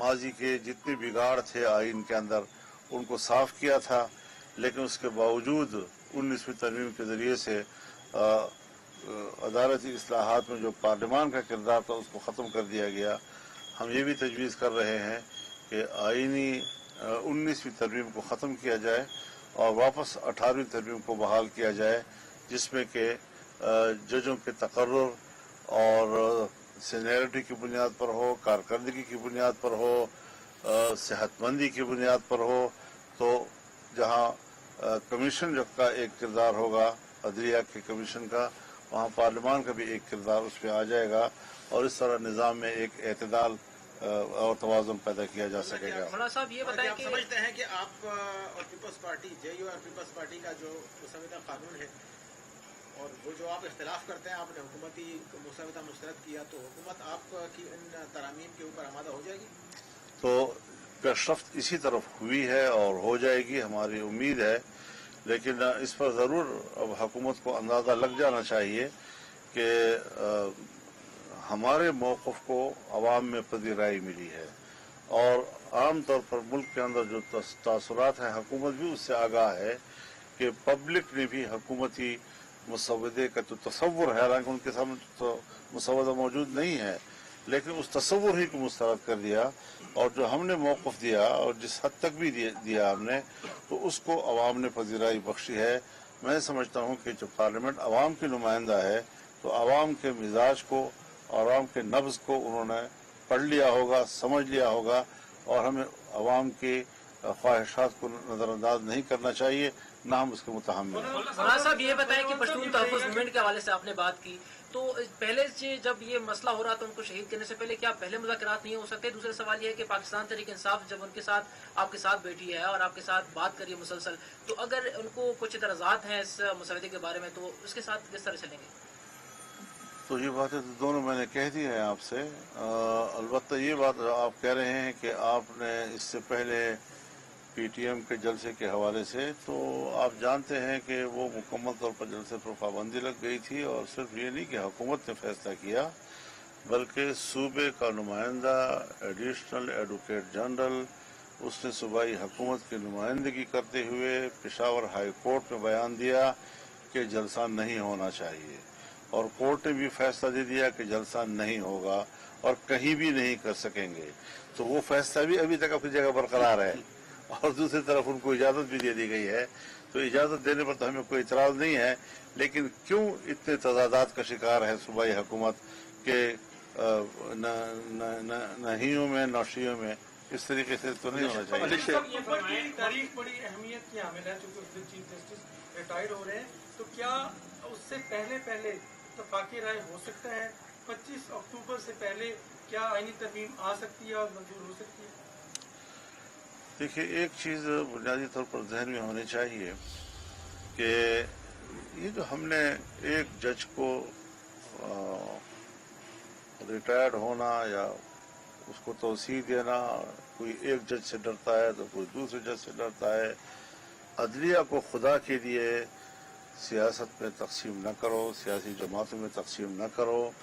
माजी के जितने बिगाड़ थे आइन के अंदर उनको साफ किया था, लेकिन उसके बावजूद 19वीं तरमीम के ज़रिए से अदालती इस्लाहात में जो पार्लियामान का किरदार था उसको ख़त्म कर दिया गया। हम ये भी तजवीज़ कर रहे हैं कि आइनी 19वीं तरमीम को ख़त्म किया जाए और वापस 18वीं तरमीम को बहाल किया जाए, जिसमें कि जजों के तकर्रुर और सीनियरिटी की बुनियाद पर हो, कारकर्दगी की बुनियाद पर हो, सेहतमंदी की बुनियाद पर हो। तो जहाँ कमीशन का एक किरदार होगा अदलिया के कमीशन का, वहाँ पार्लियामान का भी एक किरदार उसमें आ जाएगा और इस तरह निज़ाम में एक एतदाल और तवाज़ुन पैदा किया जा सकेगा। मौलाना साहब ये बताएं कि समझते हैं कि आप और पीपल्स पार्टी जेयू और पीपल्स पार्टी का जो मुसविदा कानून है और वो जो आप इख्तिलाफ करते हैं, आपने हुकूमती मुसविदा मुस्तरद किया, तो हुकूमत आपकी इन तरामीम के ऊपर आमादा हो जाएगी? तो पेशरफ्त इसी तरफ हुई है और हो जाएगी, हमारी उम्मीद है। लेकिन इस पर ज़रूर अब हुकूमत को अंदाज़ा लग जाना चाहिए कि हमारे मौक़िफ़ को अवाम में पज़ीराई मिली है और आम तौर पर मुल्क के अंदर जो तासुरात हैं, हुकूमत भी उससे आगाह है कि पब्लिक ने भी हुकूमती मुसवदे का जो तसव्वुर है, हालांकि उनके सामने तो मुसवदा मौजूद नहीं है, लेकिन उस तसव्वुर ही को मुस्तरद कर दिया और जो हमने मौक़िफ़ दिया और जिस हद तक भी दिया हमने, तो उसको अवाम ने पज़ीराई बख्शी है। मैं समझता हूँ कि जो पार्लियामेंट अवाम की नुमाइंदा है, तो अवाम के मिजाज को, अवाम के नब्ज़ को उन्होंने पढ़ लिया होगा, समझ लिया होगा और हमें अवाम के ख्वाहिशात को नज़रअंदाज नहीं करना चाहिए, ना हम उसके मुतहम्मिल हैं। मौलाना साहब ये बताएं कि पश्तून तहफ़्फ़ुज़ मूवमेंट के हवाले से आपने बात की, तो पहले से जब ये मसला हो रहा था उनको शहीद करने से पहले क्या पहले मुज़ाकरात नहीं हो सकते? दूसरा सवाल ये है कि पाकिस्तान तहरीक इंसाफ जब उनके साथ आपके साथ बैठी है और आपके साथ बात करी है मुसलसल, तो अगर उनको कुछ इतराज़ात हैं इस मसले के बारे में, तो उसके साथ किस तरह चलेंगे? तो ये बातें तो दोनों मैंने कह दी हैं आपसे। अलबत्ता ये बात आप कह रहे हैं कि आपने इससे पहले पीटीएम के जलसे के हवाले से, तो आप जानते हैं कि वो मुकम्मल तौर पर जलसे पर पाबंदी लग गई थी और सिर्फ ये नहीं कि हुकूमत ने फैसला किया, बल्कि सूबे का नुमाइंदा एडिशनल एडवोकेट जनरल उसने सूबाई हुकूमत की नुमाइंदगी करते हुए पेशावर हाई कोर्ट में बयान दिया कि जलसा नहीं होना चाहिए और कोर्ट ने भी फैसला दे दिया कि जलसा नहीं होगा और कहीं भी नहीं कर सकेंगे। तो वो फैसला भी अभी तक अपनी जगह बरकरार है और दूसरी तरफ उनको इजाज़त भी दे दी गई है। तो इजाज़त देने पर तो हमें कोई इतराज़ नहीं है, लेकिन क्यों इतने तजादात का शिकार है सूबाई हुकूमत के नहियों में नौशियों में? इस तरीके से तो नहीं होना चाहिए। तारीख बड़ी अहमियत की हामिल है, चूंकि चीफ जस्टिस रिटायर हो रहे हैं, तो क्या उससे पहले इत्तफाक़ी राय हो सकता है? 25 अक्टूबर से पहले क्या आईनी तरमीम आ सकती है और मंजूर हो सकती है? देखिए, एक चीज़ बुनियादी तौर पर जहन में होनी चाहिए कि ये जो हमने एक जज को रिटायर्ड होना या उसको तौसीह देना, कोई एक जज से डरता है तो कोई दूसरे जज से डरता है। अदलिया को खुदा के लिए सियासत में तकसीम न करो, सियासी जमातों में तकसीम न करो।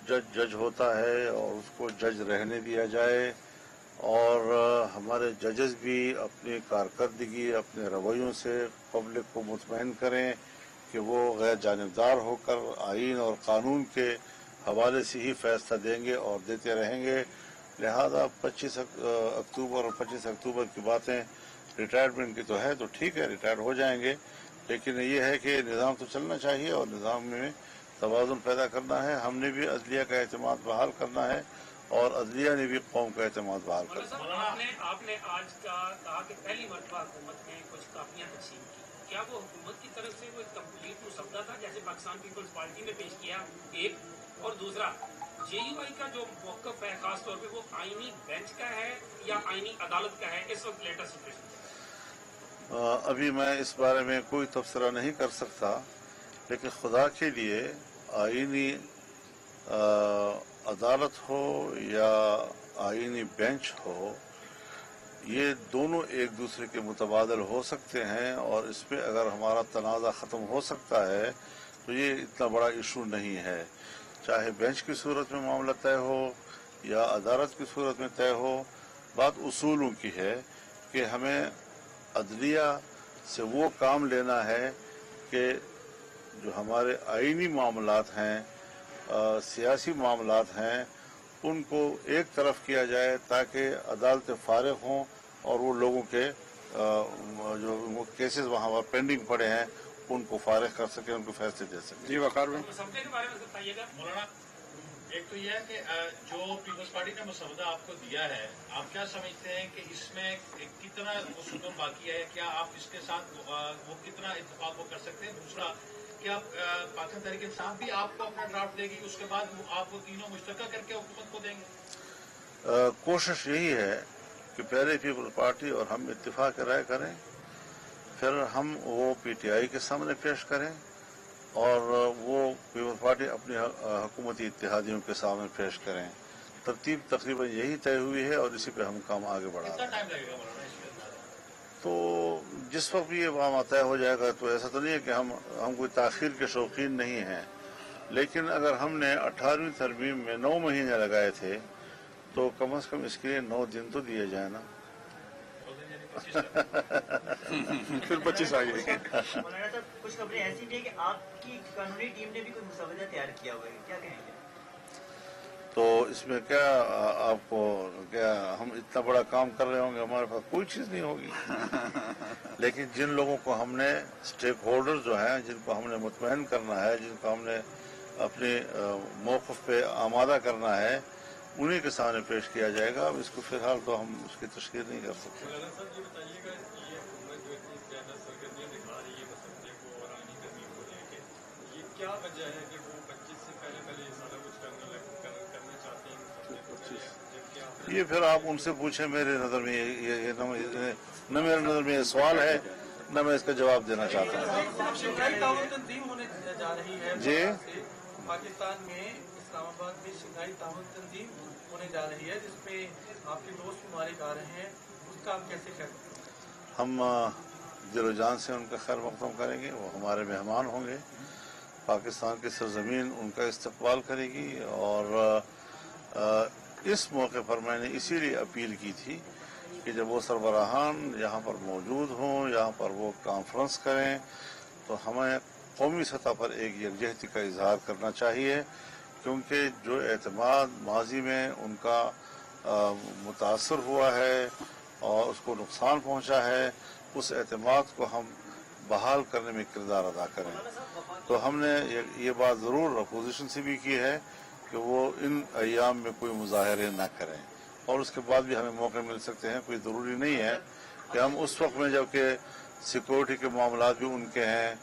जज होता है और उसको जज रहने दिया जाए और हमारे जजेस भी अपनी कारकर्दगी, अपने रवैयों से पब्लिक को मुतमईन करें कि वो गैर जानिबदार होकर आइन और कानून के हवाले से ही फैसला देंगे और देते रहेंगे। लिहाजा 25 अक्टूबर और 25 अक्टूबर की बातें रिटायरमेंट की तो है, तो ठीक है, रिटायर हो जाएंगे, लेकिन ये है कि निज़ाम तो चलना चाहिए और निज़ाम में तवाज़ुन पैदा करना है। हमने भी अदलिया का एतमाद बहाल करना है और अदलिया ने भी कौम का एतमाद बहाल करना है। आपने आज का कहा कि पहली मरतबा हुकूमत ने कुछ कापियां तकसीम की, क्या वो हुकूमत की तरफ से वो कंप्लीट मुसवदा था जैसे पाकिस्तान पीपल्स पार्टी ने पेश किया? एक और दूसरा, जेयूआई का जो मौक़िफ़ है खास तौर पे वो आईनी बेंच का है या आईनी अदालत का है इस वक्त लेटेस्ट सिचुएशन? अभी मैं इस बारे में कोई तबसरा नहीं कर सकता, लेकिन खुदा के लिए आईनी अदालत हो या आईनी बेंच हो, ये दोनों एक दूसरे के मुतबादल हो सकते हैं और इसमें अगर हमारा तनाज़ा ख़त्म हो सकता है तो ये इतना बड़ा इशू नहीं है। चाहे बेंच की सूरत में मामला तय हो या अदालत की सूरत में तय हो, بات اصولوں کی ہے کہ ہمیں عدلیہ سے وہ کام لینا ہے کہ جو ہمارے آئینی معاملات ہیں، سیاسی معاملات ہیں، ان کو ایک طرف کیا جائے تاکہ عدالتیں فارغ ہوں اور وہ لوگوں کے جو وہ کیسز وہاں پر پینڈنگ پڑے ہیں ان کو فارغ کر سکیں، ان کو فیصلے دے سکیں. جی وقار بھائی. مسودے کے بارے میں بتائیے گا مولانا. ایک تو یہ ہے کہ جو پیپلز پارٹی نے مسودہ آپ کو دیا ہے، آپ کیا سمجھتے ہیں کہ اس میں کتنا ستون باقی ہے؟ کیا آپ اس کے ساتھ وہ کتنا اتفاق وہ کر سکتے ہیں؟ دوسرا، کیا پاکستان تحریک انصاف بھی آپ کو اپنا ڈرافٹ دے گی، اس کے بعد آپ وہ تینوں مشترکہ کر کے حکومت کو دیں گے؟ کوشش یہی ہے کہ پہلے پیپلز پارٹی اور ہم اتفاق رائے کریں، پھر ہم وہ پی ٹی آئی کے سامنے پیش کریں اور وہ پیپلز پارٹی اپنی حکومتی اتحادیوں کے سامنے پیش کریں. ترتیب تقریباً یہی طے ہوئی ہے اور اسی پہ ہم کام آگے بڑھا رہے کتنا ہیں. ٹائم لگے گا مولانا اس کے بعد؟ تو جس وقت بھی یہ معاملہ طے ہو جائے گا، تو ایسا تو نہیں ہے کہ ہم کوئی تاخیر کے شوقین نہیں ہیں، لیکن اگر ہم نے 18ویں ترمیم میں 9 مہینے لگائے تھے تو کم از کم اس کے لیے 9 دن تو دیے جائیں نا. پھر 25 آ گئے. مولانا صاحب کچھ خبریں ایسی بھی ہیں کہ آپ کی قانونی ٹیم نے بھی کوئی مسودہ تیار کیا ہوا ہے، کیا کہیں گے؟ تو اس میں کیا آپ کو کیا ہم اتنا بڑا کام کر رہے ہوں گے، ہمارے پاس کوئی چیز نہیں ہوگی. لیکن جن لوگوں کو ہم نے اسٹیک ہولڈر جو ہیں، جن کو ہم نے مطمئن کرنا ہے، جن کو ہم نے اپنے موقف پہ آمادہ کرنا ہے، انہی کے سامنے پیش کیا جائے گا. اب اس کو فی الحال تو ہم اس کی تشکیل نہیں کر سکتے. مولانا صاحب یہ بتائیے گا، یہ حکومت جو اتنی زیادہ سرگرمیاں دکھا رہی ہے مسودے کو اور آئینی ترمیم کو لے کے، یہ کیا وجہ ہے کہ وہ 25 سے پہلے یہ سارا کچھ کرنا چاہتے ہیں مسودے کو پہلے، جبکہ آپ یہ پھر آپ ان سے پوچھیں. میرے نظر میں یہ نہ میرے نظر میں یہ سوال ہے، نہ میں اس کا جواب دینا چاہتا ہوں. شنگھائی تعاون تنظیم ہونے جا رہی ہے جی. پاکستان میں اسلام آباد میں شنگھائی تعاون تنظیم ہونے جا رہی ہے، جس پہ آپ کے دوست ممالک آ رہے ہیں، اس کا آپ کیسے خیر مقدم؟ ہم دل و جان سے ان کا خیر مقدم کریں گے. وہ ہمارے مہمان ہوں گے. پاکستان کی سرزمین ان کا استقبال کرے گی اور اس موقع پر میں نے اسی لیے اپیل کی تھی کہ جب وہ سربراہان یہاں پر موجود ہوں، یہاں پر وہ کانفرنس کریں، تو ہمیں قومی سطح پر ایک یکجہتی کا اظہار کرنا چاہیے، کیونکہ جو اعتماد ماضی میں ان کا متاثر ہوا ہے اور اس کو نقصان پہنچا ہے، اس اعتماد کو ہم بحال کرنے میں کردار ادا کریں. تو ہم نے یہ بات ضرور اپوزیشن سے بھی کی ہے کہ وہ ان ایام میں کوئی مظاہرے نہ کریں، اور اس کے بعد بھی ہمیں موقع مل سکتے ہیں. کوئی ضروری نہیں ہے کہ ہم اس وقت میں، جبکہ سیکورٹی کے معاملات بھی ان کے ہیں،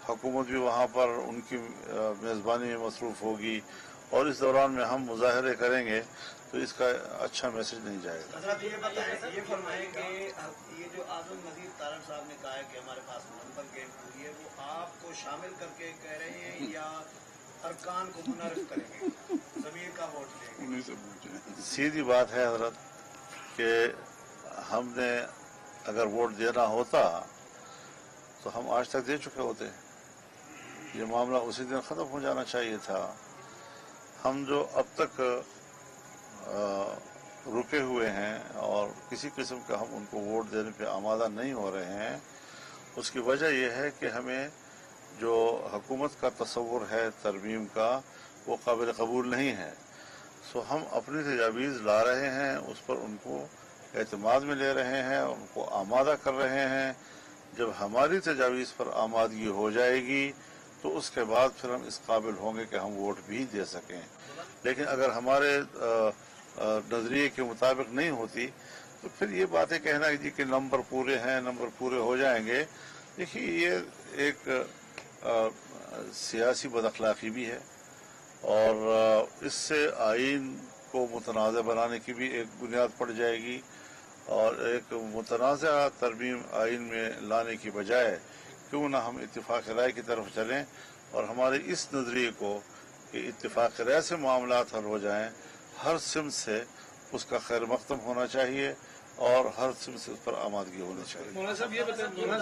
حکومت بھی وہاں پر ان کی میزبانی میں مصروف ہوگی، اور اس دوران میں ہم مظاہرے کریں گے تو اس کا اچھا میسج نہیں جائے گا. حضرت یہ بتائیں، یہ فرمائیں کہ یہ جو اعظم نذیر تارڑ صاحب نے کہا ہے کہ ہمارے پاس منظم گیم ہوئی ہے، وہ آپ کو شامل کر کے کہہ رہے ہیں یا ارکان کو منعرف کریں گے، ضمیر کا ووٹ لیں گے؟ انہیں سے پوچھیں. سیدھی بات ہے حضرت کہ ہم نے اگر ووٹ دینا ہوتا تو ہم آج تک دے چکے ہوتے. یہ معاملہ اسی دن ختم ہو جانا چاہیے تھا. ہم جو اب تک رکے ہوئے ہیں اور کسی قسم کا ہم ان کو ووٹ دینے پہ آمادہ نہیں ہو رہے ہیں، اس کی وجہ یہ ہے کہ ہمیں جو حکومت کا تصور ہے ترمیم کا، وہ قابل قبول نہیں ہے. سو ہم اپنی تجاویز لا رہے ہیں، اس پر ان کو اعتماد میں لے رہے ہیں، ان کو آمادہ کر رہے ہیں. جب ہماری تجاویز پر آمادگی ہو جائے گی تو اس کے بعد پھر ہم اس قابل ہوں گے کہ ہم ووٹ بھی دے سکیں. لیکن اگر ہمارے نظریے کے مطابق نہیں ہوتی تو پھر یہ باتیں کہنا کہ نمبر پورے ہیں، نمبر پورے ہو جائیں گے، دیکھیے یہ ایک سیاسی بد اخلاقی بھی ہے، اور اس سے آئین کو متنازع بنانے کی بھی ایک بنیاد پڑ جائے گی، اور ایک متنازع ترمیم آئین میں لانے کی بجائے کیوں نہ ہم اتفاق رائے کی طرف چلیں اور ہمارے اس نظریے کو کہ اتفاق رائے سے معاملات حل ہو جائیں، ہر سمت سے اس کا خیر مقدم ہونا چاہیے اور ہر سمت سے اس پر آمادگی ہونی چاہیے. مولانا صاحب یہ بتائیں، مولانا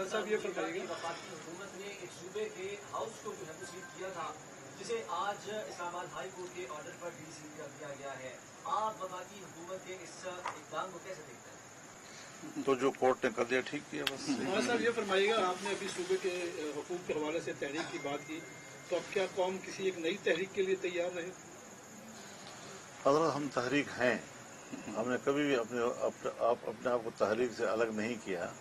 صاحب یہ فرمائیے گا. وفاقی حکومت نے ایک صوبے کے ہاؤس کو جو ہے تسلیم کیا تھا، جسے آج اسلام آباد ہائی کورٹ کے آرڈر پر ڈی سی کر دیا گیا ہے. आप वफाकी हुकूमत के इस इक़दाम को कैसे देखते हैं? तो जो कोर्ट ने कर दिया ठीक किया बस। हाँ साहब, ये फरमाइएगा, आपने अभी सूबे के हुकूक के हवाले से तहरीक की बात की, तो अब क्या कौम किसी एक नई तहरीक के लिए तैयार रहे? हज़रत हम तहरीक हैं, हमने कभी भी अपने आप को तहरीक से अलग नहीं किया।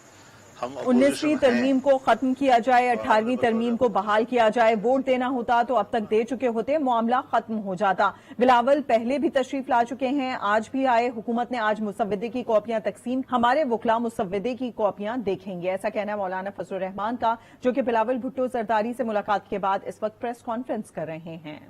हम 19वीं तरमीम को खत्म किया जाए, 18वीं तरमीम को बहाल किया जाए, वोट देना होता तो अब तक दे चुके होते, मामला खत्म हो जाता। बिलावल पहले भी तशरीफ ला चुके हैं, आज भी आए। हुकूमत ने आज मुसव्वदे की कॉपियां तकसीम, हमारे वकला मुसव्वदे की कॉपियां देखेंगे, ऐसा कहना है मौलाना फजलुर रहमान का, जो कि बिलावल भुट्टो जरदारी से मुलाकात के बाद इस वक्त प्रेस कॉन्फ्रेंस कर रहे हैं।